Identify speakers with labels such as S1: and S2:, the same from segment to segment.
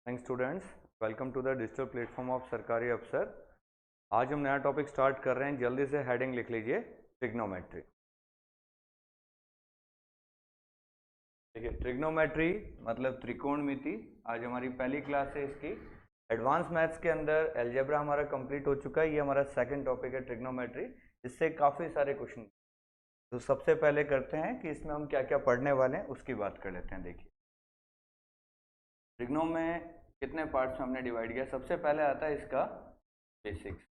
S1: Thanks students, welcome to the digital platform of सरकारी अफसर। आज हम नया टॉपिक स्टार्ट कर रहे हैं। जल्दी से हेडिंग लिख लीजिए, ट्रिग्नोमेट्री। देखिए, ट्रिग्नोमेट्री मतलब त्रिकोणमिति। आज हमारी पहली क्लास है इसकी। एडवांस मैथ्स के अंदर अलजेब्रा हमारा कंप्लीट हो चुका है। ये हमारा सेकंड टॉपिक है ट्रिग्नोमेट्री। इससे काफ़ी सारे क्वेश्चन। तो सबसे पहले करते हैं कि इसमें हम क्या क्या पढ़ने वाले हैं उसकी बात कर लेते हैं। देखिए, ट्रिग्नो में कितने पार्ट्स में हमने डिवाइड किया। सबसे पहले आता है इसका बेसिक्स,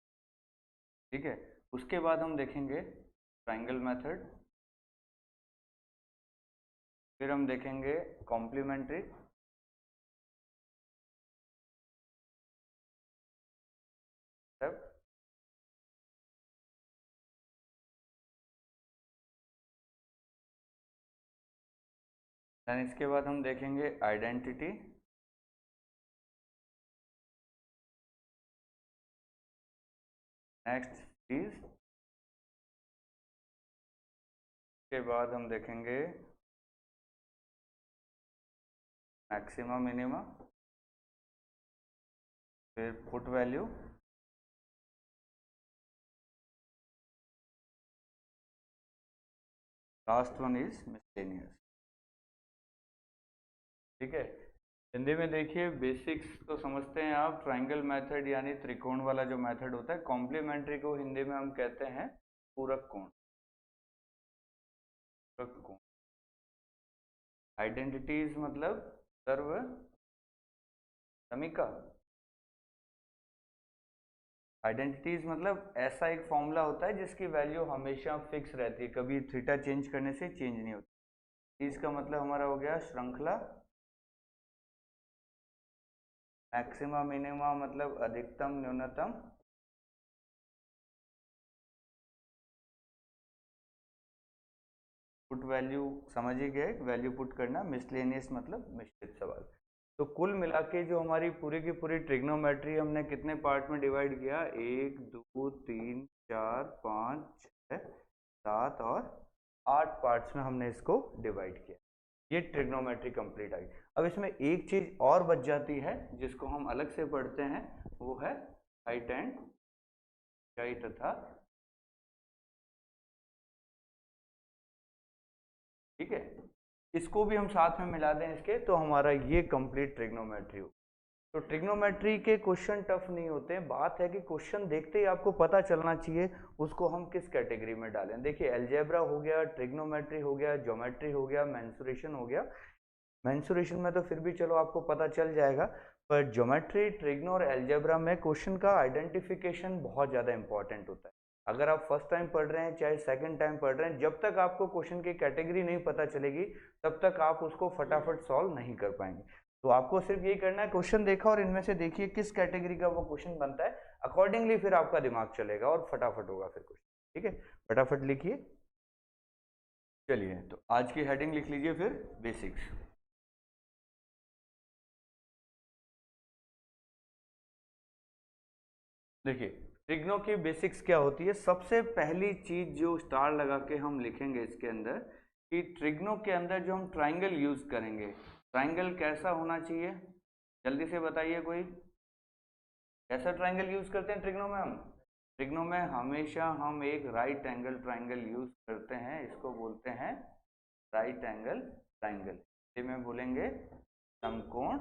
S1: ठीक है। उसके बाद हम देखेंगे ट्रायंगल मेथड, फिर हम देखेंगे कॉम्प्लीमेंट्री, देन इसके बाद हम देखेंगे आइडेंटिटी, नेक्स्ट इज, के बाद हम देखेंगे मैक्सिमा मिनिमा, फिर put value, last one is miscellaneous, ठीक है। हिंदी में देखिए, बेसिक्स तो समझते हैं आप, ट्रायंगल मेथड यानी त्रिकोण वाला जो मेथड होता है। कॉम्प्लीमेंट्री को हिंदी में हम कहते हैं पूरक कोण, पूरक कोण। आइडेंटिटीज मतलब सर्व समीका। आइडेंटिटीज मतलब ऐसा एक फॉर्मूला होता है जिसकी वैल्यू हमेशा फिक्स रहती है, कभी थीटा चेंज करने से चेंज नहीं होती। इसका मतलब हमारा हो गया श्रृंखला, मैक्सिमा मिनिमा मतलब अधिकतम न्यूनतम, पुट वैल्यू समझ ही गए, वैल्यू पुट करना। मिसलेनियस मतलब मिश्रित सवाल। तो कुल मिला के जो हमारी पूरी की पूरी ट्रिग्नोमेट्री हमने कितने पार्ट में डिवाइड किया, 1 2 3 4 5 6 7 और 8 पार्ट्स में हमने इसको डिवाइड किया। ये ट्रिग्नोमेट्री कंप्लीट आई। अब इसमें एक चीज और बच जाती है जिसको हम अलग से पढ़ते हैं, वो है हाइट एंड ऊंचाई तथा, ठीक है। इसको भी हम साथ में मिला दें इसके, तो हमारा ये कंप्लीट ट्रिग्नोमेट्री हो। तो ट्रिग्नोमेट्री के क्वेश्चन टफ नहीं होते हैं। बात है कि क्वेश्चन देखते ही आपको पता चलना चाहिए उसको हम किस कैटेगरी में डालें। देखिए, अलजेब्रा हो गया, ट्रिग्नोमेट्री हो गया, ज्योमेट्री हो गया, मेंसुरेशन हो गया। मेंसुरेशन में तो फिर भी चलो आपको पता चल जाएगा, पर ज्योमेट्री, ट्रिग्नो और अलजेब्रा में क्वेश्चन का आइडेंटिफिकेशन बहुत ज़्यादा इंपॉर्टेंट होता है। अगर आप फर्स्ट टाइम पढ़ रहे हैं चाहे सेकंड टाइम पढ़ रहे हैं, जब तक आपको क्वेश्चन की कैटेगरी नहीं पता चलेगी तब तक आप उसको फटाफट सॉल्व नहीं कर पाएंगे। तो आपको सिर्फ यही करना है, क्वेश्चन देखा और इनमें से देखिए किस कैटेगरी का वो क्वेश्चन बनता है, अकॉर्डिंगली फिर आपका दिमाग चलेगा और फटाफट होगा फिर क्वेश्चन, ठीक है। फटाफट लिखिए। चलिए, तो आज की हेडिंग लिख लीजिए फिर, बेसिक्स। देखिए, ट्रिग्नो की बेसिक्स क्या होती है। सबसे पहली चीज जो स्टार लगा के हम लिखेंगे इसके अंदर, कि ट्रिग्नो के अंदर जो हम ट्राइंगल यूज करेंगे, ट्राइंगल कैसा होना चाहिए, जल्दी से बताइए कोई। कैसा ट्राइंगल यूज करते हैं ट्रिग्नो में हम? ट्रिग्नो में हमेशा हम एक राइट एंगल ट्राइंगल यूज करते हैं, इसको बोलते हैं राइट एंगल ट्राइंगल। इसे में बोलेंगे समकोण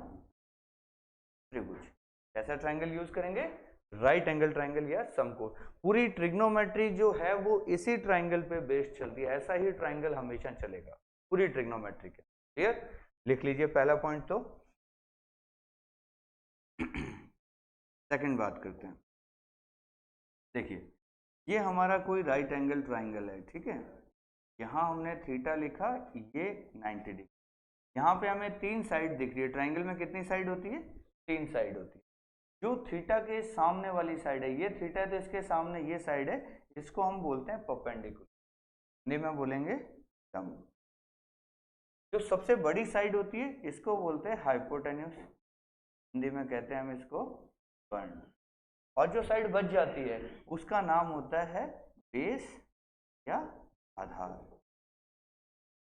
S1: त्रिभुज। कैसा ट्राइंगल यूज करेंगे? राइट एंगल ट्राइंगल या समकोण। पूरी ट्रिग्नोमेट्री जो है वो इसी ट्राइंगल पे बेस्ड चलती है, ऐसा ही ट्राइंगल हमेशा चलेगा पूरी ट्रिग्नोमेट्री के। क्लियर? लिख लीजिए पहला पॉइंट। तो सेकंड बात करते हैं। देखिए, ये हमारा कोई राइट एंगल ट्राइंगल है, ठीक है। यहाँ हमने थीटा लिखा, ये 90 डिग्री। यहाँ पे हमें तीन साइड दिख रही है। ट्राइंगल में कितनी साइड होती है? तीन साइड होती है। जो थीटा के सामने वाली साइड है, ये थीटा है तो इसके सामने ये साइड है, इसको हम बोलते हैं परपेंडिकुलर, हिंदी में बोलेंगे लंब। जो सबसे बड़ी साइड होती है इसको बोलते हैं हाइपोटेन्यूस, हिंदी में कहते हैं हम इसको कर्ण। और जो साइड बच जाती है उसका नाम होता है बेस या आधार,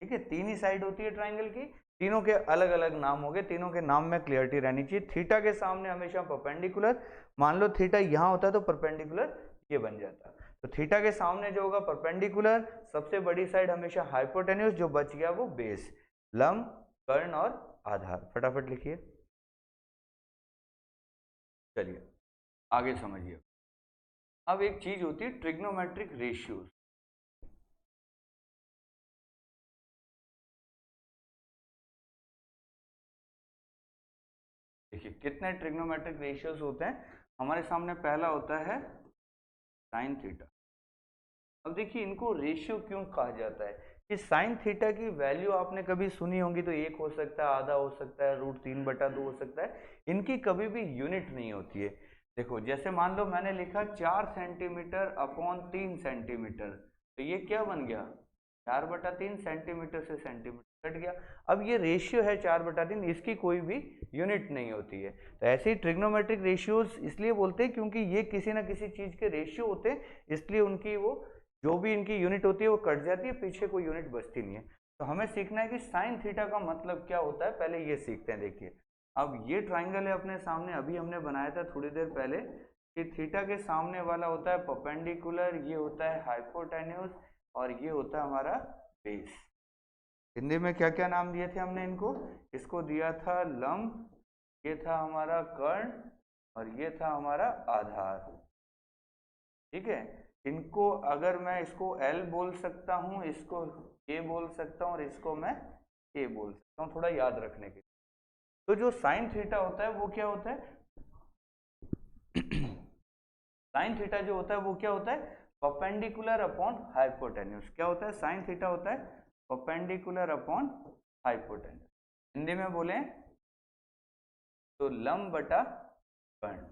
S1: ठीक है। तीन ही साइड होती है ट्राइंगल की, तीनों के अलग अलग नाम हो गए, तीनों के नाम में क्लियरिटी रहनी चाहिए। थीटा के सामने हमेशा परपेंडिकुलर, मान लो थीटा यहाँ होता है तो परपेंडिकुलर ये बन जाता। तो थीटा के सामने जो होगा परपेंडिकुलर, सबसे बड़ी साइड हमेशा हाइपोटेन्यूज, जो बच गया वो बेस, लंब, कर्ण और आधार। फटाफट लिखिए। चलिए आगे समझिए। अब एक चीज होती है ट्रिग्नोमेट्रिक रेशियोज। देखिए कितने ट्रिग्नोमेट्रिक रेशियोज होते हैं हमारे सामने। पहला होता है साइन थीटा। अब देखिए इनको रेशियो क्यों कहा जाता है कि साइन थीटा की वैल्यू आपने कभी सुनी होगी तो 1 हो सकता है, आधा हो सकता है, √3/2 हो सकता है। इनकी कभी भी यूनिट नहीं होती है। देखो जैसे मान लो मैंने लिखा 4 सेंटीमीटर अपॉन 3 सेंटीमीटर, तो ये क्या बन गया 4/3 सेंटीमीटर से सेंटीमीटर कट गया। अब ये रेशियो है 4/3, इसकी कोई भी यूनिट नहीं होती है। तो ऐसे ही ट्रिग्नोमेट्रिक रेशियोज इसलिए बोलते हैं क्योंकि ये किसी ना किसी चीज के रेशियो होते हैं, इसलिए उनकी वो जो भी इनकी यूनिट होती है वो कट जाती है, पीछे कोई यूनिट बचती नहीं है। तो हमें सीखना है कि साइन थीटा का मतलब क्या होता है, पहले ये सीखते हैं। देखिए अब ये ट्राइंगल है अपने सामने, अभी हमने बनाया था थोड़ी देर पहले कि थीटा के सामने वाला होता है परपेंडिकुलर, ये होता है हाइपोटेन्यूज और ये होता है हमारा बेस। हिंदी में क्या क्या नाम दिए थे हमने इनको, इसको दिया था लंब, ये था हमारा कर्ण और ये था हमारा आधार। ठीक है, इनको अगर मैं इसको L बोल सकता हूँ, इसको A बोल सकता हूँ और इसको मैं A बोल सकता हूँ, थोड़ा याद रखने के लिए। तो जो साइन थीटा होता है वो क्या होता है साइन थीटा जो होता है वो क्या होता है परपेंडिकुलर अपॉन हाइपोटेन्यूज। क्या होता है साइन थीटा होता है परपेंडिकुलर अपॉन हाइपोटेन्यूज। हिंदी में बोले तो लंब बटा कर्ण।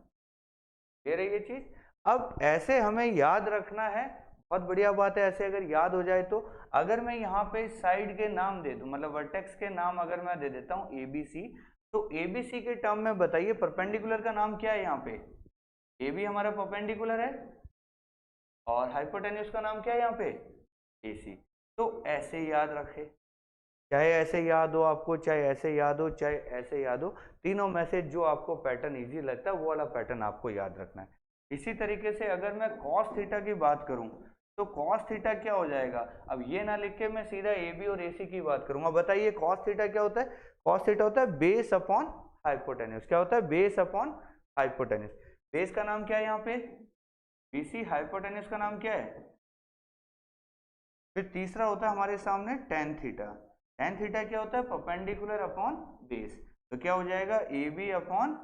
S1: ये रही ये चीज। अब ऐसे हमें याद रखना है, बहुत बढ़िया बात है ऐसे अगर याद हो जाए तो। अगर मैं यहाँ पे साइड के नाम दे दूं, मतलब वर्टेक्स के नाम अगर मैं दे देता हूँ ABC, तो ABC के टर्म में बताइए परपेंडिकुलर का नाम क्या है। यहाँ पे AB हमारा परपेंडिकुलर है और हाइपोटेन्यूज का नाम क्या है यहाँ पे AC। तो ऐसे याद रखे, चाहे ऐसे याद हो आपको, चाहे ऐसे याद हो, चाहे ऐसे याद हो, तीनों में से जो आपको पैटर्न इजी लगता है वो वाला पैटर्न आपको याद रखना है। इसी तरीके से अगर मैं कॉस थीटा की बात करूं तो कॉस थीटा क्या हो जाएगा। अब ये ना लिख के मैं सीधा AB और AC की बात करूंगा। बताइए कॉस थीटा क्या होता है। कॉस थीटा होता है बेस अपॉन हाइपोटेन्यूज। क्या होता है बेस अपॉन हाइपोटेन्यूज। बेस का नाम क्या है यहाँ पे BC, हाइपोटेन्यूज का नाम क्या है। फिर तीसरा होता है हमारे सामने टेन थीटा। टेन थीटा क्या होता है परपेंडिकुलर अपॉन बेस। तो क्या हो जाएगा AB अपॉन,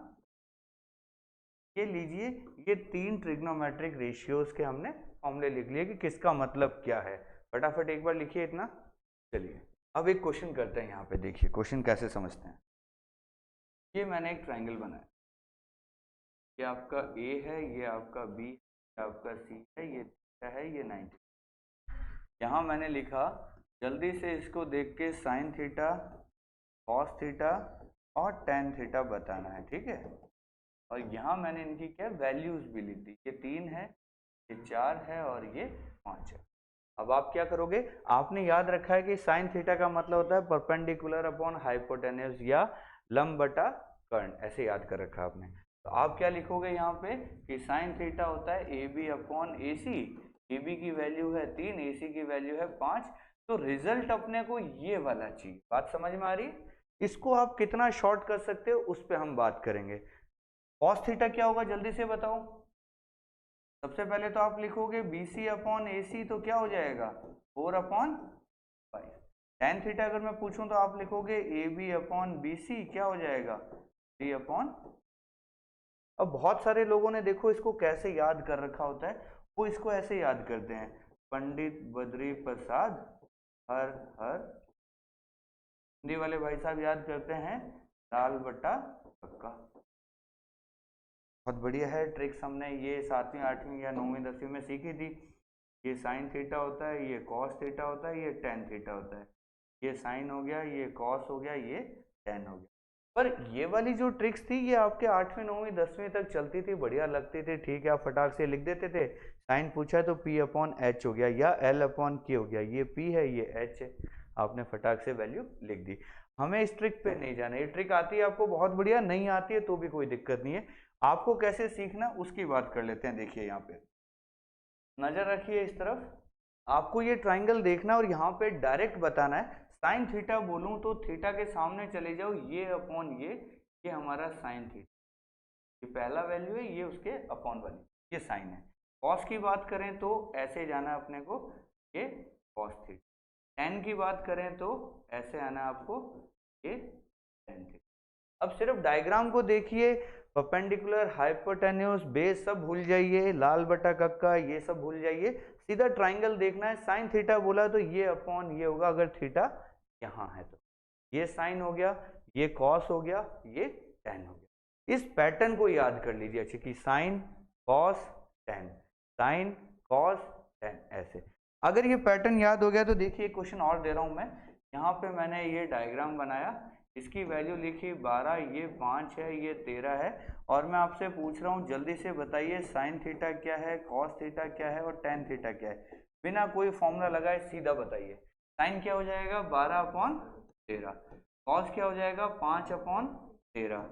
S1: ये लीजिए ये तीन ट्रिग्नोमेट्रिक रेशियोज के हमने फॉर्मूले लिख लिए कि किसका मतलब क्या है। फटाफट एक बार लिखिए इतना। चलिए अब एक क्वेश्चन करते हैं। यहाँ पे देखिए क्वेश्चन कैसे समझते हैं। ये मैंने एक ट्राइंगल बनाया, ये आपका A है, ये आपका B, ये आपका C है, ये थीटा है, ये 90। यहाँ मैंने लिखा जल्दी से इसको देख के साइन थीटा, कॉस थीटा और टेन थीटा बताना है। ठीक है, और यहाँ मैंने इनकी क्या वैल्यूज भी लिख दी। ये 3 है, ये 4 है और ये 5 है। अब आप क्या करोगे, आपने याद रखा है कि साइन थीटा का मतलब होता है परपेंडिकुलर अपॉन हाइपोटेन्यूज या लंब बटा कर्ण, ऐसे याद कर रखा आपने। तो आप क्या लिखोगे यहाँ पे कि साइन थीटा होता है AB अपॉन AC। AB की वैल्यू है 3, AC की वैल्यू है 5। तो रिजल्ट अपने को ये वाला चाहिए। बात समझ में आ रही है। इसको आप कितना शॉर्ट कर सकते हो उस पर हम बात करेंगे। कॉस थीटा क्या होगा जल्दी से बताओ। सबसे पहले तो आप लिखोगे BC अपॉन AC, तो क्या हो जाएगा 4/5। टेन थीटा अगर मैं पूछूं तो आप लिखोगे AB अपॉन BC, क्या हो जाएगा 3/। अब बहुत सारे लोगों ने देखो इसको कैसे याद कर रखा होता है, वो इसको ऐसे याद करते हैं पंडित बद्री प्रसाद हर हर। हिंदी वाले भाई साहब याद करते हैं दाल बटा पक्का। बहुत बढ़िया है ट्रिक्स, हमने ये 7वीं 8वीं या 9वीं 10वीं में सीखी थी। ये साइन थीटा होता है, ये कॉस थीटा होता है, ये टेन थीटा होता है। ये साइन हो गया, ये कॉस हो गया, ये टेन हो गया। पर ये वाली जो ट्रिक्स थी ये आपके 8वीं 9वीं 10वीं तक चलती थी, बढ़िया लगती थी। ठीक है, आप फटाक से लिख देते थे। साइन पूछा है तो P/H हो गया या L/K हो गया। ये P है, ये H है। आपने फटाक से वैल्यू लिख दी। हमें इस ट्रिक पे नहीं जाना, ये ट्रिक आती है आपको बहुत बढ़िया, नहीं आती है तो भी कोई दिक्कत नहीं है। आपको कैसे सीखना उसकी बात कर लेते हैं। देखिए यहाँ पे नजर रखिए इस तरफ, आपको ये ट्राइंगल देखना और यहाँ पे डायरेक्ट बताना है। साइन थीटा बोलूं तो थीटा के सामने चले जाओ, ये अपॉन ये हमारा साइन थीटा, ये पहला वैल्यू है, ये उसके अपॉन वाली, ये साइन है। कॉस की बात करें तो ऐसे जाना अपने को, ये कॉस थीटा। टेन की बात करें तो ऐसे आना आपको, ये टेन थीटा। अब सिर्फ डायग्राम को देखिए, परपेंडिकुलर, हाइपोटेन्यूस, बेस सब भूल जाइए, लाल बटा कक्का ये सब भूल जाइए, सीधा ट्राइंगल देखना है। साइन थीटा बोला तो ये अपॉन ये होगा, अगर थीटा यहाँ है तो ये साइन हो गया, ये कॉस हो गया, ये टेन हो गया। इस पैटर्न को याद कर लीजिए अच्छे कि sine cos tan, sine cos tan, ऐसे। अगर ये पैटर्न याद हो गया तो देखिए क्वेश्चन और दे रहा हूं मैं। यहाँ पे मैंने ये डायग्राम बनाया, इसकी वैल्यू लिखी 12, ये 5 है, ये 13 है, और मैं आपसे पूछ रहा हूँ जल्दी से बताइए साइन थीटा क्या है, कॉस थीटा क्या है और टेन थीटा क्या है। बिना कोई फॉर्मूला लगाए सीधा बताइए। साइन क्या हो जाएगा 12/13, कॉस क्या हो जाएगा 5/13,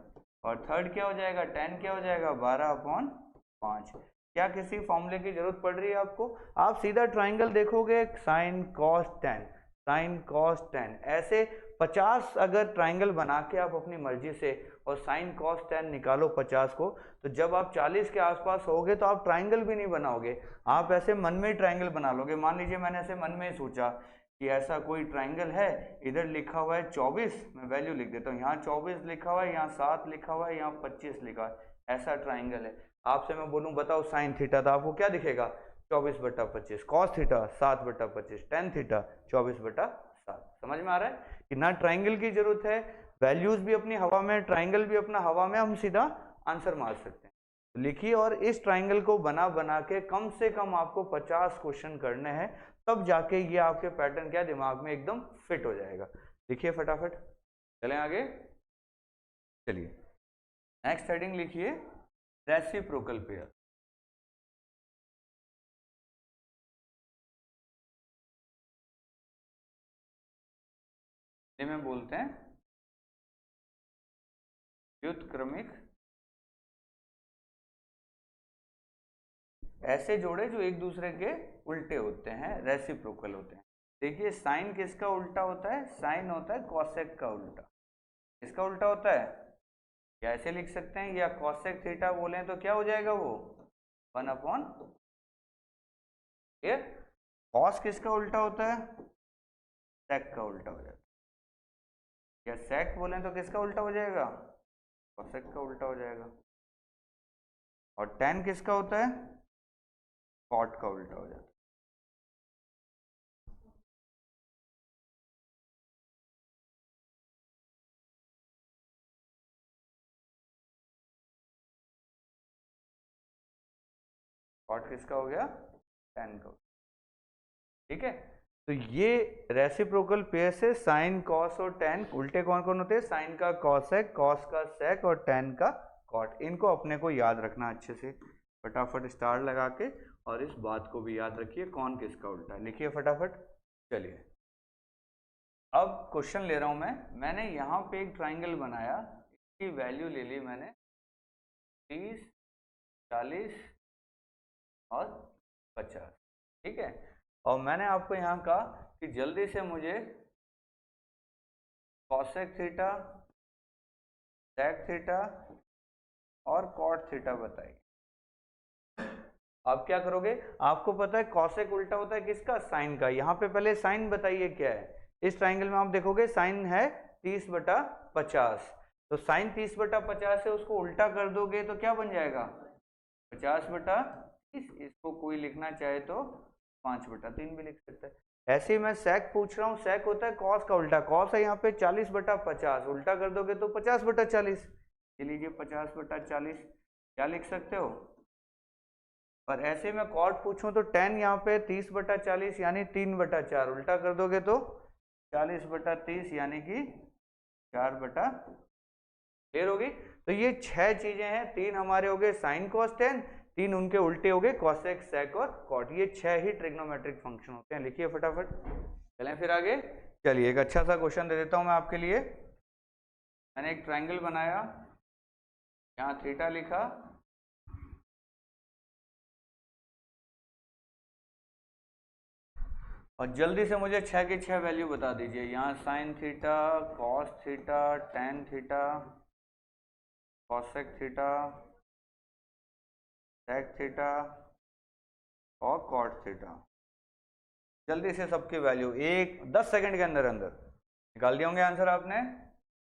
S1: और थर्ड क्या हो जाएगा, टेन क्या हो जाएगा 12/5। क्या किसी फॉर्मूले की जरूरत पड़ रही है आपको? आप सीधा ट्राइंगल देखोगे, sine cos tan, sine cos tan, ऐसे 50 अगर ट्राइंगल बना के आप अपनी मर्जी से और साइन कॉस टेन निकालो 50 को, तो जब आप 40 के आसपास होगे तो आप ट्राइंगल भी नहीं बनाओगे, आप ऐसे मन में ही ट्राइंगल बना लोगे। मान लीजिए मैंने ऐसे मन में ही सोचा कि ऐसा कोई ट्राइंगल है, इधर लिखा हुआ है 24, मैं वैल्यू लिख देता हूँ, यहाँ 24 लिखा हुआ है, यहाँ 7 लिखा हुआ है, यहाँ 25 लिखा है, ऐसा ट्राइंगल है। आपसे मैं बोलूँ बताओ साइन थीटा, तो आपको क्या दिखेगा 24/25, कॉस थीटा 7/25, टेन थीटा 24/7। समझ में आ रहा है कि ना ट्राइंगल की जरूरत है, वैल्यूज भी अपनी हवा में, ट्राइंगल भी अपना हवा में, हम सीधा आंसर मार सकते हैं। तो लिखिए, और इस ट्राइंगल को बना बना के कम से कम आपको 50 क्वेश्चन करने हैं, तब जाके ये आपके पैटर्न क्या दिमाग में एकदम फिट हो जाएगा। लिखिए फटाफट, चलें आगे। चलिए नेक्स्ट हेडिंग लिखिए, रेसिप्रोकल पेयर। में बोलते हैं व्युत्क्रमिक ऐसे जोड़े जो एक दूसरे के उल्टे होते हैं, रेसिप्रोकल होते हैं। देखिए साइन किसका उल्टा होता है, साइन होता है कॉसेक का उल्टा। इसका उल्टा होता है, या ऐसे लिख सकते हैं, या कॉसेक थीटा बोले तो क्या हो जाएगा वो 1/, ये कॉस किसका उल्टा होता है, सेक का उल्टा हो जाता है, या सेक बोले तो किसका उल्टा हो जाएगा, कॉसेक का उल्टा हो जाएगा। और टेन किसका होता है, कॉट का उल्टा हो जाता है। कॉट किसका हो गया, टेन का। ठीक है, तो ये रेसिप्रोकल पेयर से साइन कॉस और टेन उल्टे कौन कौन होते हैं, साइन का कॉसेक, कॉस का सेक और टेन का कॉट। इनको अपने को याद रखना अच्छे से, फटाफट स्टार लगा के, और इस बात को भी याद रखिए कौन किसका उल्टा है। लिखिए फटाफट। चलिए अब क्वेश्चन ले रहा हूं मैंने यहाँ पे एक ट्राइंगल बनाया, इसकी वैल्यू ले ली मैंने 30, 40 और 50। ठीक है, और मैंने आपको यहाँ कहा कि जल्दी से मुझे कॉसेक थीटा, सेक थीटा और कॉट थीटा बताइए। आप क्या करोगे, आपको पता है कॉसेक उल्टा होता है किसका, साइन का। यहाँ पे पहले साइन बताइए क्या है। इस ट्राइंगल में आप देखोगे साइन है 30/50, तो साइन 30/50 है, उसको उल्टा कर दोगे तो क्या बन जाएगा 50/30। इसको कोई लिखना चाहे तो 5/3 भी लिख सकता है। ऐसे ही मैं सेक पूछ रहा हूँ, सेक होता है कॉस का उल्टा, कॉस है यहाँ पे 40/50, उल्टा कर दोगे तो 50/40। ये लीजिए 50/40, क्या लिख सकते हो। और ऐसे में कॉट पूछूं तो टेन यहाँ पे 30/40 यानी 3/4, उल्टा कर दोगे तो 40/30 यानी कि 4/13 होगी। तो ये 6 चीजें हैं, 3 हमारे हो गए साइन कॉस टेन, 3 उनके उल्टे हो गए कॉसेक, सेक और कॉट। ये 6 ही ट्रिग्नोमेट्रिक फंक्शन होते हैं। लिखिए फटाफट, चलें फिर आगे। चलिए एक अच्छा सा क्वेश्चन दे देता हूं मैं आपके लिए। मैंने एक ट्रायंगल बनाया, यहाँ थीटा लिखा, और जल्दी से मुझे 6 की 6 वैल्यू बता दीजिए। यहाँ sine theta, cos theta, tan theta, cosec theta, sec theta और कॉट थीटा। जल्दी से सबकी वैल्यू 10 सेकंड के अंदर अंदर निकाल दिए होंगे आंसर आपने।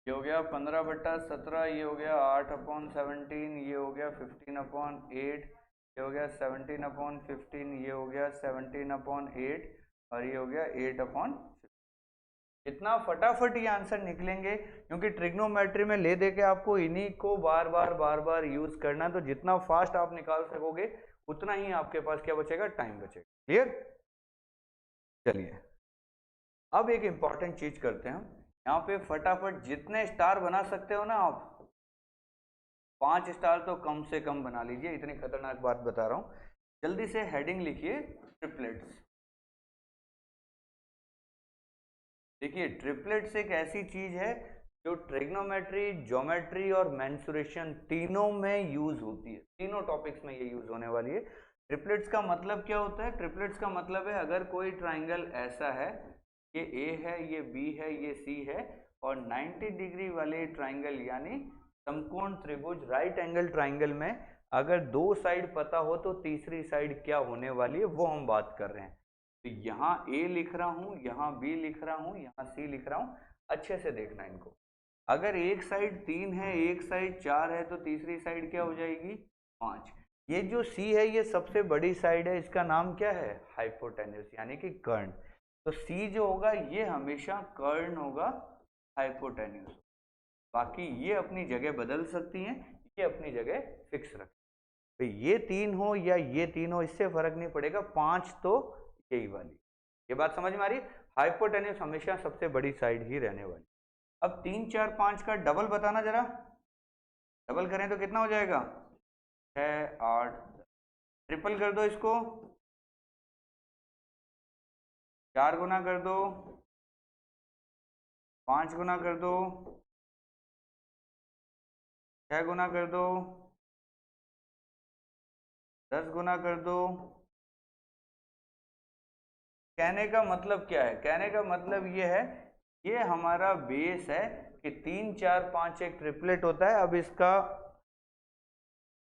S1: ये हो गया 15/17, ये हो गया 8/17, ये हो गया 15/8, ये हो गया 17/15, ये हो गया 17/8 और ये हो गया 8/15। इतना फटाफट ये आंसर निकलेंगे क्योंकि ट्रिग्नोमेट्री में ले दे के आपको इन्हीं को बार बार यूज करना है। तो जितना फास्ट आप निकाल सकोगे उतना ही आपके पास क्या बचेगा, टाइम बचेगा। क्लियर? चलिए अब एक इंपॉर्टेंट चीज करते हैं हम यहाँ पे। फटाफट जितने स्टार बना सकते हो ना आप, 5 स्टार तो कम से कम बना लीजिए, इतनी खतरनाक बात बता रहा हूं। जल्दी से हेडिंग लिखिए ट्रिपलेट्स। देखिए ट्रिपलेट्स एक ऐसी चीज है जो ट्रिग्नोमेट्री, ज्योमेट्री और मेंसुरेशन तीनों में यूज होती है। तीनों टॉपिक्स में ये यूज होने वाली है। ट्रिपलेट्स का मतलब क्या होता है? ट्रिपलेट्स का मतलब है अगर कोई ट्राइंगल ऐसा है, ये ए है, ये बी है, ये सी है, और 90 डिग्री वाले ट्राइंगल यानी समकोण त्रिभुज, राइट एंगल ट्राइंगल में अगर दो साइड पता हो तो तीसरी साइड क्या होने वाली है वो हम बात कर रहे हैं। तो यहाँ ए लिख रहा हूँ, यहाँ बी लिख रहा हूँ, यहाँ सी लिख रहा हूँ, अच्छे से देखना इनको। अगर एक साइड 3 है, एक साइड 4 है, तो तीसरी साइड क्या हो जाएगी? 5। ये जो सी है ये सबसे बड़ी साइड है, इसका नाम क्या है? हाइपोटेन्यूज यानी कि कर्ण। तो सी जो होगा ये हमेशा कर्ण होगा, हाइपोटेन्यूज। बाकी ये अपनी जगह बदल सकती हैं, ये अपनी जगह फिक्स रखें। तो ये 3 हो या ये 3 हो इससे फर्क नहीं पड़ेगा, 5 तो यही वाली। ये बात समझ में आ रही? हाइपोटेन्यूज हमेशा सबसे बड़ी साइड ही रहने वाली। अब 3, 4, 5 का डबल बताना जरा। डबल करें तो कितना हो जाएगा? 6, 8, 10। ट्रिपल कर दो इसको, 4 गुना कर दो, 5 गुना कर दो, 6 गुना कर दो, 10 गुना कर दो। कहने का मतलब क्या है? कहने का मतलब ये है, ये हमारा बेस है कि 3, 4, 5 एक ट्रिपलेट होता है। अब इसका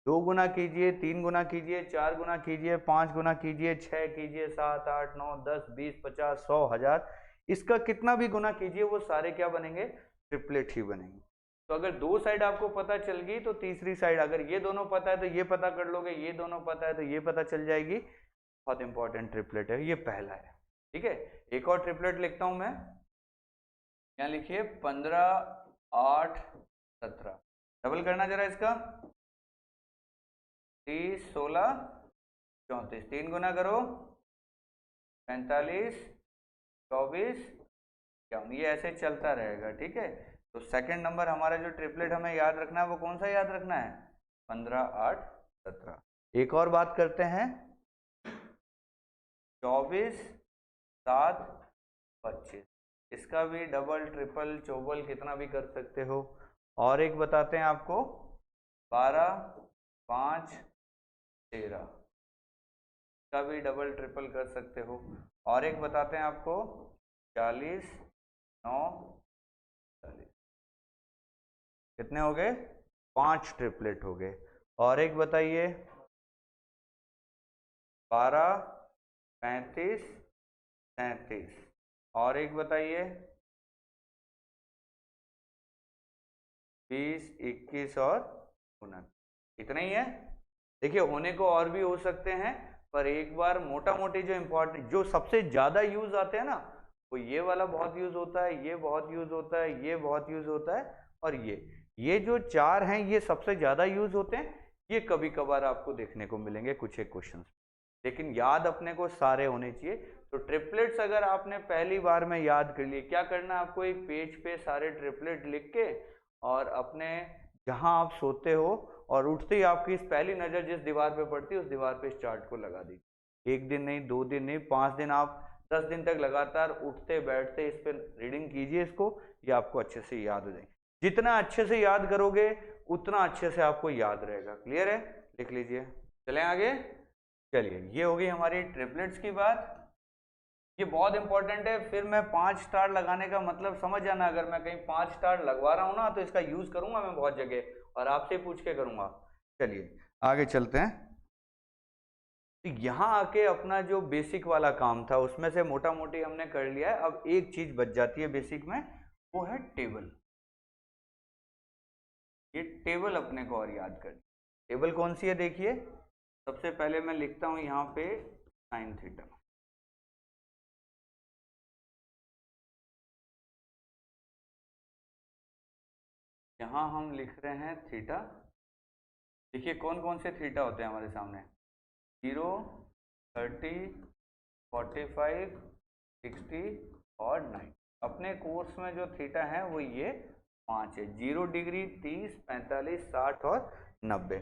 S1: 2 गुना कीजिए, 3 गुना कीजिए, 4 गुना कीजिए, 5 गुना कीजिए, 6 कीजिए, 7, 8, 9, 10, 20, 50, 100, 1000, इसका कितना भी गुना कीजिए वो सारे क्या बनेंगे? ट्रिपलेट ही बनेंगे। तो अगर दो साइड आपको पता चल गई तो तीसरी साइड, अगर ये दोनों पता है तो ये पता कर लोगे, ये दोनों पता है तो ये पता चल जाएगी। बहुत इंपॉर्टेंट ट्रिपलेट है, ये पहला है। ठीक है, एक और ट्रिपलेट लिखता हूं मैं। यहाँ लिखिए 15, 8, 17। डबल करना जरा इसका, 30, 16, 34। 3 गुना करो, 45, 24, 51। ये ऐसे चलता रहेगा। ठीक है, तो सेकंड नंबर हमारा जो ट्रिपलेट हमें याद रखना है वो कौन सा याद रखना है? 15, 8, 17। एक और बात करते हैं, 24, 7, 25। इसका भी डबल, ट्रिपल, चौबल कितना भी कर सकते हो। और एक बताते हैं आपको, 12, 5, 13। इसका भी डबल, ट्रिपल कर सकते हो। और एक बताते हैं आपको, 40, 9, 40। कितने हो गए? 5 ट्रिपलेट हो गए। और एक बताइए, 12, 35, 37। और एक बताइए, 20, 21 और 19। इतना ही है। देखिए होने को और भी हो सकते हैं, पर एक बार मोटा मोटी जो इम्पोर्टेंट, जो सबसे ज्यादा यूज आते हैं ना, वो ये वाला बहुत यूज होता है, ये बहुत यूज होता है, ये बहुत यूज होता है, और ये जो 4 हैं ये सबसे ज्यादा यूज होते हैं। ये कभी कभार आपको देखने को मिलेंगे कुछ एक क्वेश्चन, लेकिन याद अपने को सारे होने चाहिए। तो ट्रिपलेट्स अगर आपने पहली बार में याद कर लिए, क्या करना है आपको? एक पेज पे सारे ट्रिपलेट लिख के, और अपने जहां आप सोते हो और उठते ही आपकी इस पहली नजर जिस दीवार पे पड़ती है उस दीवार पे इस चार्ट को लगा दीजिए। एक दिन नहीं, 2 दिन नहीं, 5 दिन आप 10 दिन तक लगातार उठते बैठते इस पर रीडिंग कीजिए इसको, ये आपको अच्छे से याद हो जाएगी। जितना अच्छे से याद करोगे उतना अच्छे से आपको याद रहेगा। क्लियर है? लिख लीजिए। चलें आगे। चलिए, ये हो गई हमारी ट्रिपलेट्स की बात। ये बहुत इंपॉर्टेंट है। फिर मैं 5 स्टार लगाने का मतलब समझ जाना, अगर मैं कहीं 5 स्टार लगवा रहा हूं ना तो इसका यूज करूंगा मैं बहुत जगह और आपसे पूछ के करूंगा। चलिए आगे चलते हैं। तो यहाँ आके अपना जो बेसिक वाला काम था उसमें से मोटा मोटी हमने कर लिया है। अब एक चीज बच जाती है बेसिक में, वो है टेबल। ये टेबल अपने को और याद कर। टेबल कौन सी है देखिए, सबसे पहले मैं लिखता हूं यहाँ पे साइन थीटा। यहाँ हम लिख रहे हैं थीटा। देखिए कौन कौन से थीटा होते हैं हमारे सामने, 0, 30, 45, 60 और 90। अपने कोर्स में जो थीटा है वो ये 5 है, 0 डिग्री, 30, 45, 60 और 90।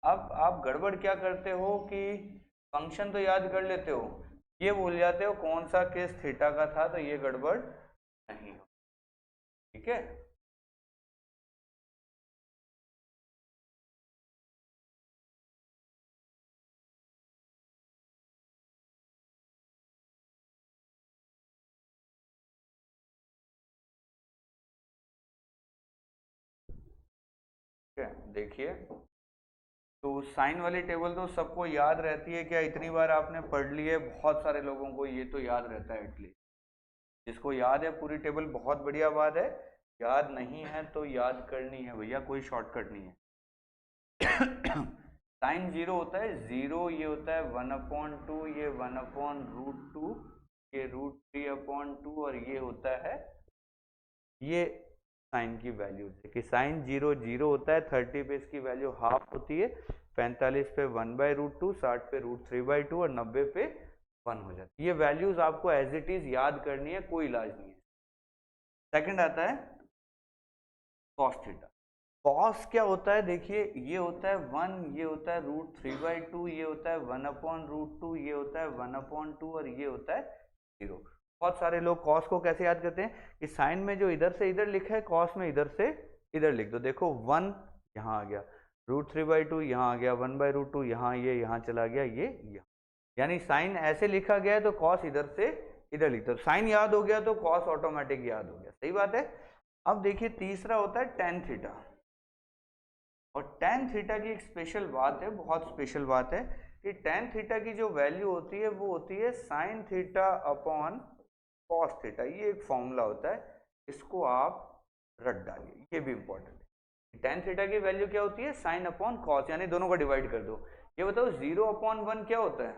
S1: अब आप गड़बड़ क्या करते हो कि फंक्शन तो याद कर लेते हो, ये भूल जाते हो कौन सा केस थीटा का था, तो ये गड़बड़ नहीं हो। ठीक है, देखिए तो साइन वाली टेबल तो सबको याद रहती है क्या? इतनी बार आपने पढ़ ली है, बहुत सारे लोगों को ये तो याद रहता है एटलीस्ट। जिसको याद है पूरी टेबल बहुत बढ़िया बात है, याद नहीं है तो याद करनी है भैया, कोई शॉर्टकट नहीं है। साइन 0 होता है 0, ये होता है 1/2, ये 1/√2, ये √3/2 और ये होता है ये साइन की वैल्यू है कि साइन 0 0 होता है, 30 पे इसकी वैल्यू हाफ होती है, 45 पे 1/√2, 60 पे √3/2 और 90 पे 1 हो जाती है। ये वैल्यूज आपको एज इट इज याद करनी है, कोई इलाज नहीं है। सेकंड आता है कॉस थीटा। कॉस क्या होता है देखिए, ये होता है 1, ये होता है √3/2, ये होता है 1/√2, ये होता है 1/2 और ये होता है 0। बहुत सारे लोग कॉस को कैसे याद करते हैं कि साइन में जो इधर से इधर लिखा है, कॉस में इधर से इधर लिख दो। देखो 1 यहाँ आ गया, √3/2 यहाँ आ गया, 1/√2 यहाँ, ये यहाँ चला गया, ये यहाँ, यानी साइन ऐसे लिखा गया है तो कॉस इधर से इधर लिख दो। साइन याद हो गया तो कॉस ऑटोमेटिक याद हो गया। सही बात है। अब देखिए तीसरा होता है टेन थीटा। और टेन थीटा की एक स्पेशल बात है, बहुत स्पेशल बात है कि टेन थीटा की जो वैल्यू होती है वो होती है sine theta upon cos theta. ये एक फॉर्मूला होता है, इसको आप रट डालिए, ये भी इंपॉर्टेंट है। टेन थीटा की वैल्यू क्या होती है, साइन अपॉन कॉस, यानी दोनों को डिवाइड कर दो। ये बताओ 0/1 क्या होता है,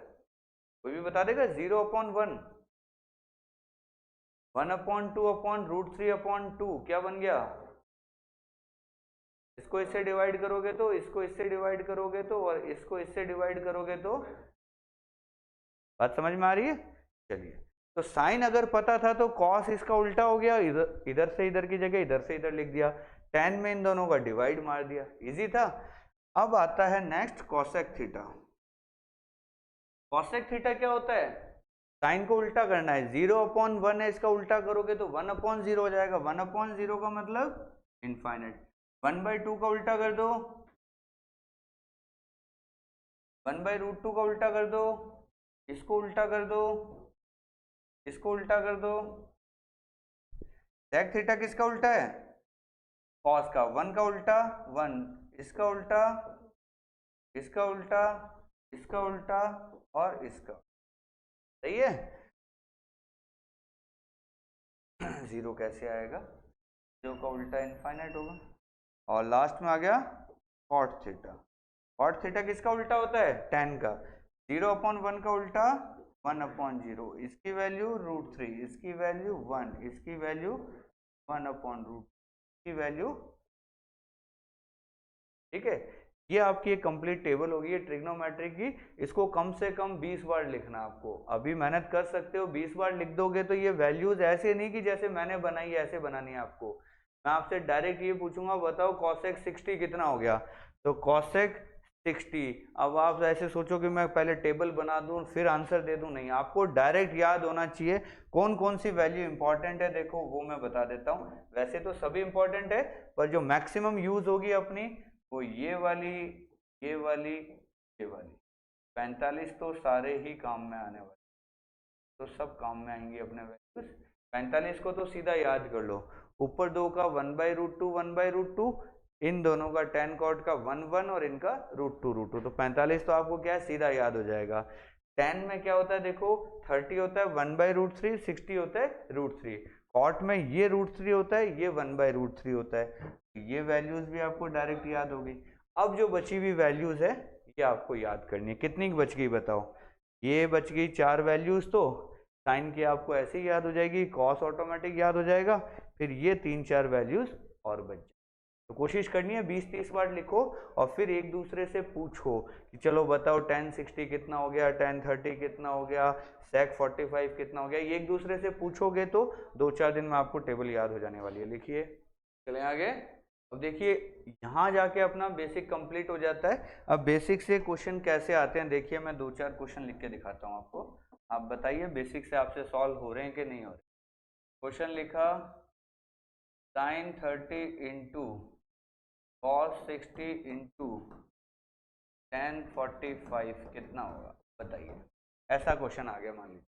S1: कोई भी बता देगा? 0/1, 1/2/√3/2 क्या बन गया? इसको इससे डिवाइड करोगे तो, इसको इससे डिवाइड करोगे तो, और इसको इससे डिवाइड करोगे तो। बात समझ में आ रही है? चलिए, तो साइन अगर पता था तो कॉस इसका उल्टा हो गया, इधर इधर से इधर की जगह इधर से इधर लिख दिया, टेन में इन दोनों का डिवाइड मार दिया, इजी था। अब आता है next cosec theta. Cosec theta क्या होता है, साइन को उल्टा करना है, 0/1 है, इसका उल्टा करोगे तो 1/0 हो जाएगा। 1/0 का मतलब इनफाइनाइट। 1/2 का उल्टा कर दो, 1/√2 का उल्टा कर दो, इसको उल्टा कर दो, इसको उल्टा कर दो। सेक थीटा किसका उल्टा है, कॉस का। 1 का उल्टा 1, इसका उल्टा, इसका उल्टा, इसका उल्टा और इसका। सही है। 0 कैसे आएगा, 0 का उल्टा इनफाइनाइट होगा। और लास्ट में आ गया कॉट थीटा। कॉट थीटा किसका उल्टा होता है, टेन का। 0/1 का उल्टा 1/0, इसकी वैल्यू √3, इसकी वैल्यू 1, इसकी वैल्यू 1/√, इसकी वैल्यू। ठीक है, ये आपकी एक कंप्लीट टेबल होगी है ट्रिग्नोमेट्री की। इसको कम से कम 20 बार लिखना आपको। अभी मेहनत कर सकते हो, 20 बार लिख दोगे तो ये वैल्यूज ऐसे नहीं कि जैसे मैंने बनाई है ऐसे बनानी है आपको। मैं आपसे डायरेक्ट ये पूछूंगा, बताओ कॉसेक 60 कितना हो गया, तो कॉसेक 60। अब आप ऐसे सोचो कि मैं पहले टेबल बना दूं फिर आंसर दे दूं, नहीं, आपको डायरेक्ट याद होना चाहिए कौन कौन सी वैल्यू इंपॉर्टेंट है। देखो वो मैं बता देता हूं, वैसे तो सभी इंपॉर्टेंट है पर जो मैक्सिमम यूज होगी अपनी वो ये वाली, ये वाली, ये वाली। 45 तो सारे ही काम में आने वाले, तो सब काम में आएंगी अपने वैल्यूज। 45 को तो सीधा याद कर लो, ऊपर दो का 1/√2 1/√2, इन दोनों का tan cot का 1 1 और इनका √2 तो 45 तो आपको क्या है सीधा याद हो जाएगा। tan में क्या होता है देखो, 30 होता है 1/√3, 60 होता है √3, cot में ये √3 होता है, ये 1/√3 होता है। ये वैल्यूज भी आपको डायरेक्ट याद होगी। अब जो बची हुई वैल्यूज है ये आपको याद करनी है। कितनी बच गई बताओ, ये बच गई 4 वैल्यूज, तो साइन की आपको ऐसे ही याद हो जाएगी, कॉस ऑटोमेटिक याद हो जाएगा, फिर ये 3 4 वैल्यूज और बच जाए। तो कोशिश करनी है 20 30 बार लिखो और फिर एक दूसरे से पूछो कि चलो बताओ tan 60 कितना हो गया, tan 30 कितना हो गया, sec 45 कितना हो गया। ये एक दूसरे से पूछोगे तो 2 4 दिन में आपको टेबल याद हो जाने वाली है। लिखिए, चलें आगे। अब देखिए यहाँ जाके अपना बेसिक कंप्लीट हो जाता है। अब बेसिक से क्वेश्चन कैसे आते हैं देखिए, मैं 2 4 क्वेश्चन लिख के दिखाता हूँ आपको। आप बताइए बेसिक से आपसे सॉल्व हो रहे हैं कि नहीं हो रहे। क्वेश्चन लिखा sin 30 into cos 60 into tan 45 कितना होगा बताइए। ऐसा क्वेश्चन आ गया मान लीजिए,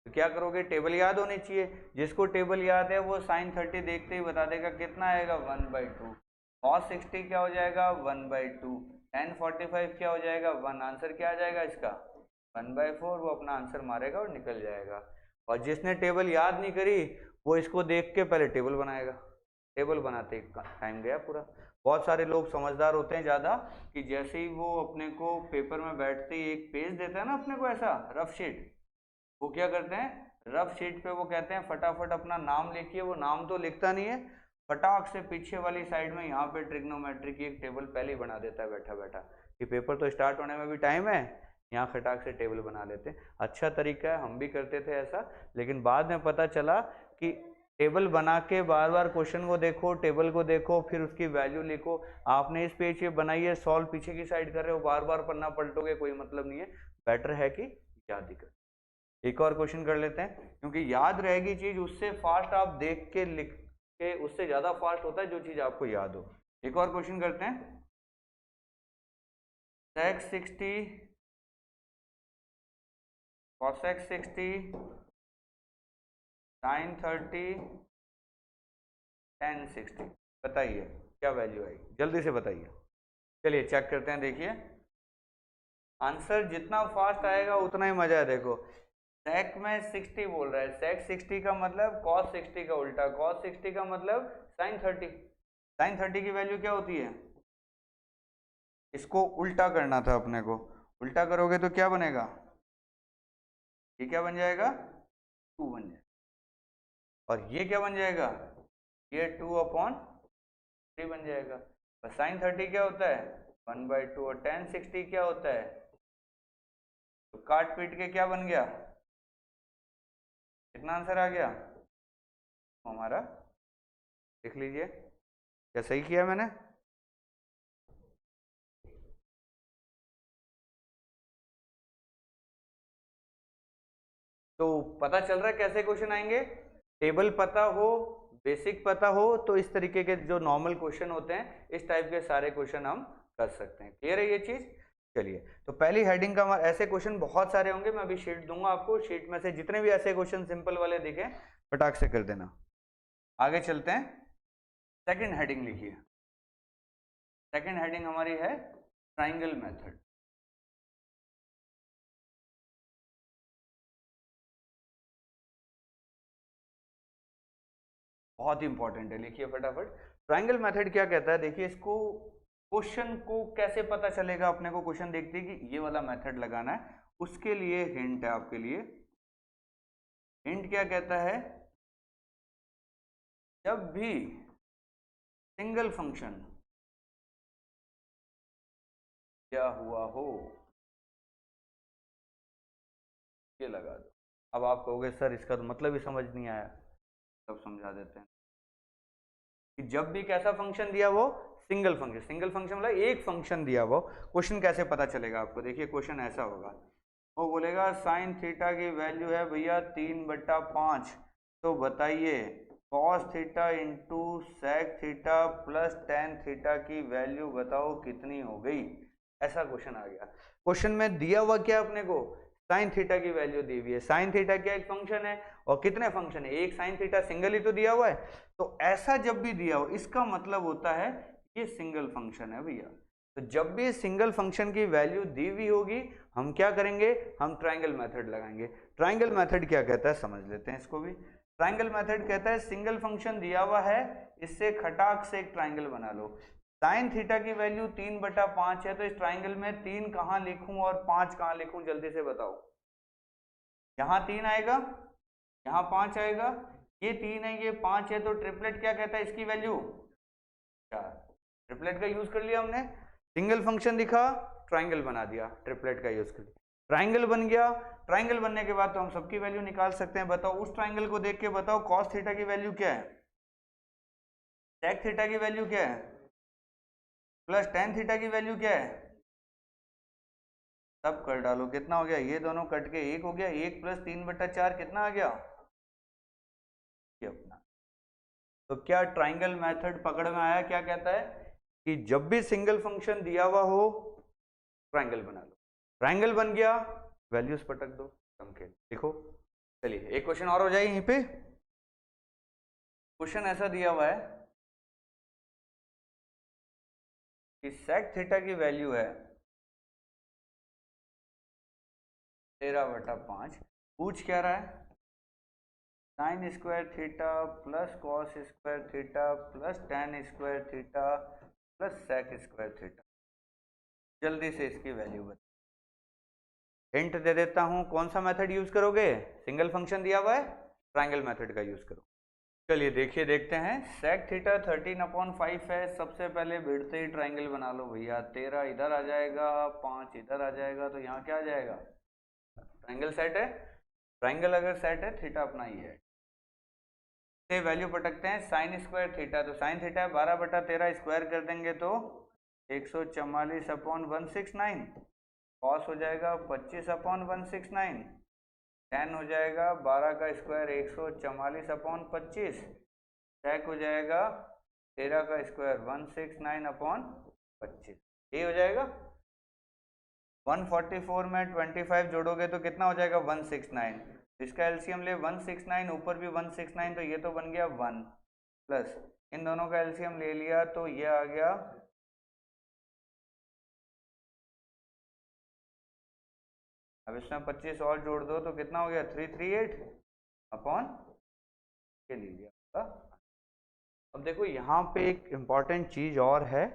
S1: तो क्या करोगे, टेबल याद होनी चाहिए। जिसको टेबल याद है वो sin 30 देखते ही बता देगा कितना आएगा 1/2, cos 60 क्या हो जाएगा 1/2, tan 45 क्या हो जाएगा 1, आंसर क्या आ जाएगा इसका 1/4। वो अपना आंसर मारेगा और निकल जाएगा। और जिसने टेबल याद नहीं करी वो इसको देख के पहले टेबल बनाएगा, टेबल बनाते टाइम गया पूरा। बहुत सारे लोग समझदार होते हैं ज़्यादा, कि जैसे ही वो अपने को पेपर में बैठते ही एक पेज देता है ना अपने को ऐसा रफ शीट, वो क्या करते हैं रफ शीट पे वो कहते हैं फटाफट अपना नाम लिखिए। वो नाम तो लिखता नहीं है, फटाक से पीछे वाली साइड में यहाँ पे ट्रिग्नोमेट्री की एक टेबल पहले ही बना देता है बैठा बैठा, कि पेपर तो स्टार्ट होने में भी टाइम है, यहाँ फटाक से टेबल बना लेते हैं। अच्छा तरीका है, हम भी करते थे ऐसा, लेकिन बाद में पता चला कि टेबल बना के बार बार क्वेश्चन को देखो, टेबल को देखो, फिर उसकी वैल्यू लिखो। आपने इस पेज पे बनाई है, सॉल्व पीछे की साइड कर रहे हो, बार बार पन्ना पलटोगे कोई मतलब नहीं है। बेटर है कि याद ही कर। एक और क्वेश्चन कर लेते हैं, क्योंकि याद रहेगी चीज उससे फास्ट आप देख के लिख के उससे ज्यादा फास्ट होता है जो चीज आपको याद हो। एक और क्वेश्चन करते हैं, sec 60 cosec 60 sin 30 tan 60, बताइए क्या वैल्यू आएगी, जल्दी से बताइए। चलिए चेक करते हैं, देखिए आंसर जितना फास्ट आएगा उतना ही मजा है। देखो sec में 60 बोल रहा है, sec 60 का मतलब cos 60 का उल्टा, cos 60 का मतलब sin 30। sin 30 की वैल्यू क्या होती है, इसको उल्टा करना था अपने को, उल्टा करोगे तो क्या बनेगा, ये क्या बन जाएगा 2 बन जाएगा, और ये क्या बन जाएगा, ये 2/3 बन जाएगा। और sin 30 क्या होता है 1/2, और tan 60 क्या होता है, तो काट पीट के क्या बन गया, कितना आंसर आ गया हमारा, देख लीजिए क्या सही किया मैंने। तो पता चल रहा है कैसे क्वेश्चन आएंगे, टेबल पता हो, बेसिक पता हो, तो इस तरीके के जो नॉर्मल क्वेश्चन होते हैं इस टाइप के सारे क्वेश्चन हम कर सकते हैं। क्लियर है ये चीज। चलिए तो पहली हेडिंग का ऐसे क्वेश्चन बहुत सारे होंगे, मैं अभी शीट दूंगा आपको, शीट में से जितने भी ऐसे क्वेश्चन सिंपल वाले दिखे फटाक से कर देना। आगे चलते हैं, सेकंड हेडिंग लिखिए। सेकंड हेडिंग हमारी है ट्राइंगल मेथड। बहुत ही इंपॉर्टेंट है, लिखिए फटाफट। ट्राइंगल मेथड क्या कहता है, देखिए इसको, क्वेश्चन को कैसे पता चलेगा अपने को, क्वेश्चन देखते ही कि ये वाला मेथड लगाना है, उसके लिए हिंट है आपके लिए। हिंट क्या कहता है, जब भी सिंगल फंक्शन क्या हुआ हो, ये लगा दो। अब आप कहोगे सर इसका तो मतलब ही समझ नहीं आया, तब समझा देते हैं। कि जब भी कैसा फंक्शन दिया वो सिंगल फंक्शन मतलब एक फंक्शन दिया वो, क्वेश्चन कैसे पता चलेगा आपको, देखिए क्वेश्चन ऐसा होगा, वो बोलेगा साइन थीटा की वैल्यू है भैया 3/5, तो बताइए cos theta into sec theta plus tan theta की वैल्यू बताओ कितनी हो गई। ऐसा क्वेश्चन आ गया। क्वेश्चन में दिया हुआ क्या अपने को, साइन थीटा की वैल्यू दी हुई है। साइन थीटा क्या एक फंक्शन है, और कितने फंक्शन है, एक साइन थीटा सिंगल ही तो दिया हुआ है। तो ऐसा जब भी दिया हो इसका मतलब होता है ये सिंगल फंक्शन है भैया। तो जब भी सिंगल फंक्शन की वैल्यू दी हुई होगी हम क्या करेंगे, हम ट्रायंगल मेथड लगाएंगे। ट्रायंगल मेथड क्या कहता है समझ लेते हैं इसको भी। ट्रायंगल मेथड कहता है सिंगल फंक्शन दिया हुआ है, इससे खटाक से एक ट्रायंगल बना लो। साइन थीटा की वैल्यू 3/5 है, तो इस ट्रायंगल में 3 कहां लिखूं और 5 कहां लिखूं, जल्दी से बताओ। यहाँ 3 आएगा, यहाँ 5 आएगा, ये 3 है ये 5 है, तो ट्रिपलेट क्या कहता है इसकी वैल्यू 4। ट्रिपलेट का यूज कर लिया हमने, सिंगल फंक्शन दिखा ट्रायंगल बना दिया, ट्रिपलेट का यूज कर लिया, ट्रायंगल बन गया। ट्रायंगल बनने के बाद तो हम सबकी वैल्यू निकाल सकते हैं। बताओ उस ट्रायंगल को देख के बताओ कॉस थीटा की वैल्यू क्या है, सेक थीटा की वैल्यू क्या है, प्लस टेन थीटा की वैल्यू क्या है, सब कर डालो। कितना हो गया, ये दोनों कट के 1 हो गया, 1 + 3/4 कितना आ गया, ये अपना। तो क्या ट्रायंगल मेथड पकड़ में आया, क्या कहता है कि जब भी सिंगल फंक्शन दिया हुआ हो ट्रायंगल बना लो, ट्रायंगल बन गया वैल्यूज पटक दो, सम के देखो। चलिए एक क्वेश्चन और हो जाए यहीं पे। क्वेश्चन ऐसा दिया हुआ है कि सेक थीटा की वैल्यू है 13/5, पूछ क्या रहा है, sine square theta plus cos square theta plus tan square theta plus sec square theta. जल्दी से इसकी वैल्यू बता। हिंट दे देता हूं, कौन सा मेथड यूज करोगे, सिंगल फंक्शन दिया हुआ है ट्रायंगल मेथड का यूज करो। चलिए देखिए देखते हैं, सेक थीटा 13/5 है, सबसे पहले भिड़ते ही ट्रायंगल बना लो भैया। 13 इधर आ जाएगा, 5 इधर आ जाएगा, तो यहाँ क्या आ जाएगा, ट्रायंगल सेट है। ट्रायंगल अगर सेट है थीटा अपना ही है। से वैल्यू पटकते हैं, साइन स्क्वायर थीटा, तो साइन थीटा है 12/13, स्क्वायर कर देंगे तो 144/169, कॉस हो जाएगा 25/169, टेन हो जाएगा 12 का स्क्वायर 144/25, सेक हो जाएगा 13 का स्क्वायर 169/25, ये हो जाएगा। 144 में 25 जोड़ोगे तो कितना हो जाएगा 169, इसका एलसीएम ले 169, ऊपर भी 169, तो ये तो बन गया 1, प्लस इन दोनों का एलसीएम ले लिया तो ये आ गया, अब इसमें 25 और जोड़ दो तो कितना हो गया 338 के लीजिए आपका। अब देखो यहाँ पे एक इम्पॉर्टेंट चीज और है,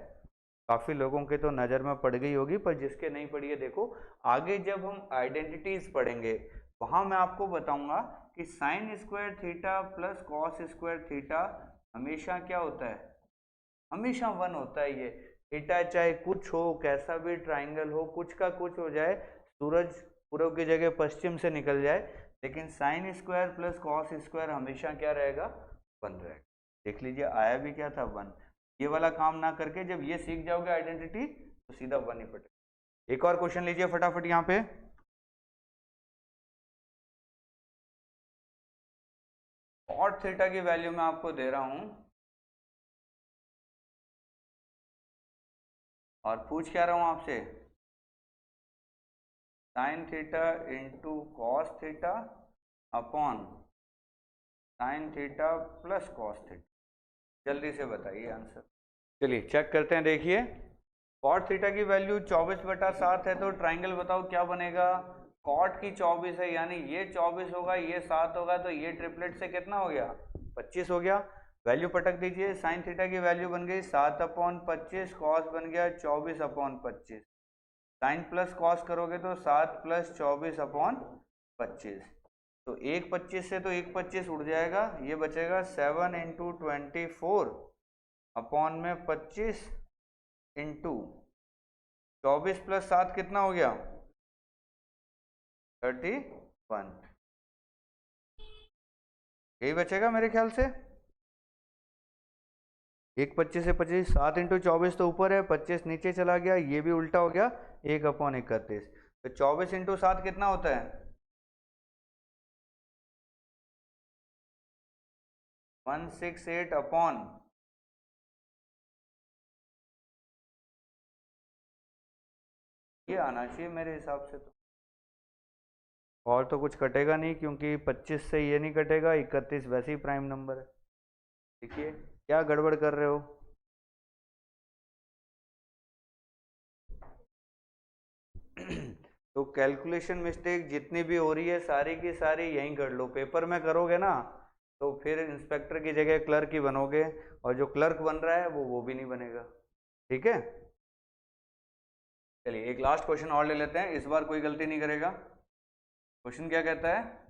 S1: काफी लोगों के तो नजर में पड़ गई होगी, पर जिसके नहीं पड़ी है देखो, आगे जब हम आइडेंटिटीज पढ़ेंगे वहां मैं आपको बताऊंगा कि sign square theta plus cos square theta हमेशा क्या होता है, हमेशा 1 होता है। ये थीटा चाहे कुछ हो, कैसा भी ट्राइंगल हो, कुछ का कुछ हो जाए, सूरज पूर्व की जगह पश्चिम से निकल जाए, लेकिन sine square plus cos square हमेशा क्या रहेगा, 1 रहेगा। देख लीजिए आया भी क्या था 1। ये वाला काम ना करके जब ये सीख जाओगे आइडेंटिटी तो सीधा 1 ही पटेगा। एक और क्वेश्चन लीजिए फटाफट यहाँ पे, कॉट थीटा की वैल्यू मैं आपको दे रहा हूं और पूछ क्या रहा हूं आपसे, sine theta into cos theta upon sine theta plus cos theta. जल्दी से बताइए आंसर। चलिए चेक करते हैं, देखिए कॉट थीटा की वैल्यू 24/7 है, तो ट्राइंगल बताओ क्या बनेगा, कॉट की 24 है, यानी ये 24 होगा, ये 7 होगा, तो ये ट्रिपलेट से कितना हो गया 25 हो गया। वैल्यू पटक दीजिए, साइन थीटा की वैल्यू बन गई 7/25, कॉस बन गया 24/25, साइन प्लस कॉस करोगे तो 7 + 24/25, तो 1/25 से तो 1/25 उड़ जाएगा, ये बचेगा 7 × 24 अपॉन में 25 इंटू 24 + 7 कितना हो गया 31, यही बचेगा मेरे ख्याल से। एक 25 से 25, 7 इंटू 24 तो ऊपर है, 25 नीचे चला गया, ये भी उल्टा हो गया, 1/31। तो 24 इंटू 7 कितना होता है? 168 अपॉन, ये आना चाहिए मेरे हिसाब से। तो और तो कुछ कटेगा नहीं, क्योंकि 25 से ये नहीं कटेगा, 31 वैसे ही प्राइम नंबर है। देखिए क्या गड़बड़ कर रहे हो। तो कैलकुलेशन मिस्टेक जितनी भी हो रही है सारी की सारी यहीं कर लो, पेपर में करोगे ना तो फिर इंस्पेक्टर की जगह क्लर्क ही बनोगे, और जो क्लर्क बन रहा है वो भी नहीं बनेगा। ठीक है, चलिए एक लास्ट क्वेश्चन और ले लेते हैं, इस बार कोई गलती नहीं करेगा। क्वेश्चन क्या कहता है?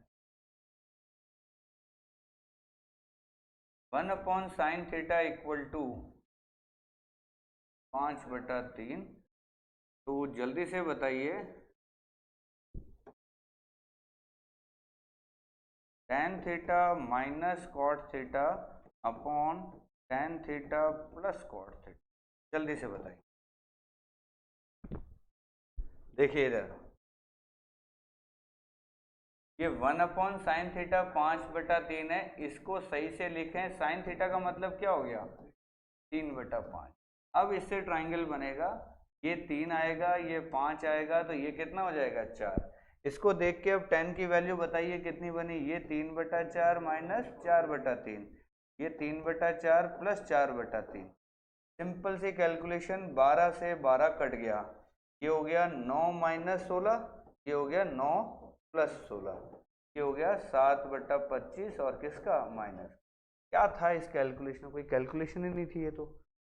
S1: 1/sin θ equal to 5/3। तो जल्दी से बताइए, tan theta minus cot theta upon tan theta plus cot theta, जल्दी से बताइए। देखिए इधर ये 1/sin थीटा 5/3 है, इसको सही से लिखें, sin थीटा का मतलब क्या हो गया? 3/5। अब इससे ट्राइंगल बनेगा, ये 3 आएगा, ये 5 आएगा, तो ये कितना हो जाएगा? 4। इसको देख के अब tan की वैल्यू बताइए कितनी बनी? ये 3/4 माइनस 4/3, ये 3/4 प्लस 4/3। सिंपल सी कैलकुलेशन, 12 से 12 कट गया, ये हो गया 9 माइनस 16, ये हो गया 9 प्लस 16, ये हो गया 7/25, और किसका? माइनस। क्या था इस कैलकुलेशन? कोई कैलकुलेशन ही नहीं थी, ये तो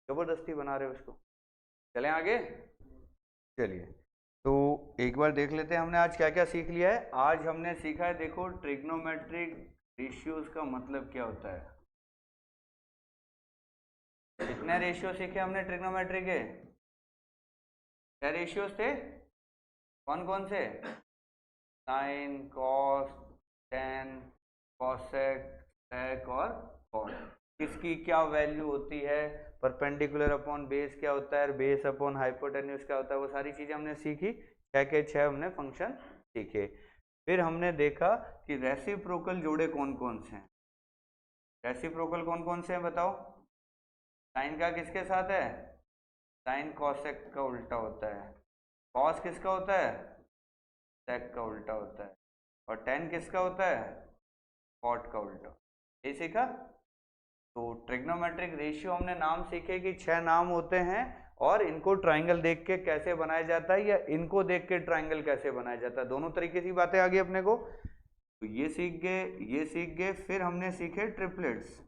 S1: जबरदस्ती बना रहे हो इसको। चलें आगे। चलिए तो एक बार देख लेते हैं हमने आज क्या क्या सीख लिया है। आज हमने सीखा है, देखो ट्रिग्नोमेट्रिक रेशियोज का मतलब क्या होता है। कितने रेशियो सीखे हमने ट्रिग्नोमेट्री के? क्या रेशियोज थे? कौन कौन से? साइन, कॉस, टेन, कॉसेक, सेक और कॉट। किसकी क्या वैल्यू होती है, परपेंडिकुलर अपॉन बेस क्या होता है, बेस अपॉन हाइपोटेन्यूज क्या होता है, वो सारी चीजें हमने सीखी। 6 के 6 हमने फंक्शन सीखे। फिर हमने देखा कि रेसिप्रोकल जोड़े कौन कौन से हैं। रेसिप्रोकल कौन कौन से हैं बताओ? साइन का किसके साथ है? साइन कॉसेक का उल्टा होता है। कॉस किसका होता है? सेक का उल्टा होता है। और टेन किसका होता है? कॉट का उल्टा। ये सीखा। तो ट्रिग्नोमेट्रिक रेशियो हमने नाम सीखे कि 6 नाम होते हैं, और इनको ट्राइंगल देख के कैसे बनाया जाता है, या इनको देख के ट्राइंगल कैसे बनाया जाता है, दोनों तरीके की बातें आ गई अपने को। तो ये सीख गए, ये सीख गए। फिर हमने सीखे ट्रिपलेट्स।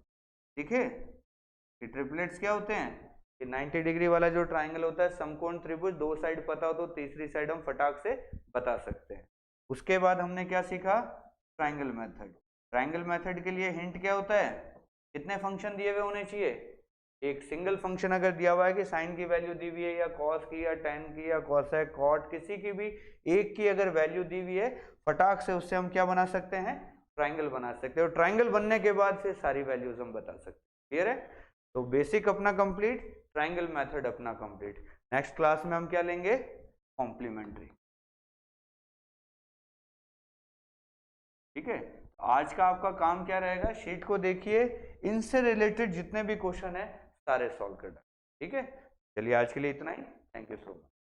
S1: ठीक है, कि ट्रिपलेट्स क्या होते हैं? कि 90 डिग्री वाला जो ट्राइंगल होता है, समकोण त्रिभुज, 2 साइड पता हो तो तीसरी साइड हम फटाक से बता सकते हैं। उसके बाद हमने क्या सीखा? Triangle method. ट्राइंगल मेथड के लिए हिंट क्या होता है? कितने फंक्शन दिए हुए होने चाहिए? एक सिंगल फंक्शन अगर दिया हुआ है कि साइन की वैल्यू दी हुई है, या कॉस की, या टेन की, या कॉसेक, कॉट, किसी की भी एक की अगर वैल्यू दी हुई है, फटाक से उससे हम क्या बना सकते हैं? ट्राइंगल बना सकते हैं। और ट्राइंगल बनने के बाद फिर सारी वैल्यूज हम बता सकते हैं। क्लियर है? तो बेसिक अपना कंप्लीट, ट्राइंगल मेथड अपना कंप्लीट। नेक्स्ट क्लास में हम क्या लेंगे? कॉम्प्लीमेंट्री। ठीक है, आज का आपका काम क्या रहेगा? शीट को देखिए, इनसे रिलेटेड जितने भी क्वेश्चन है सारे सॉल्व कर। ठीक है, चलिए आज के लिए इतना ही। Thank you so much.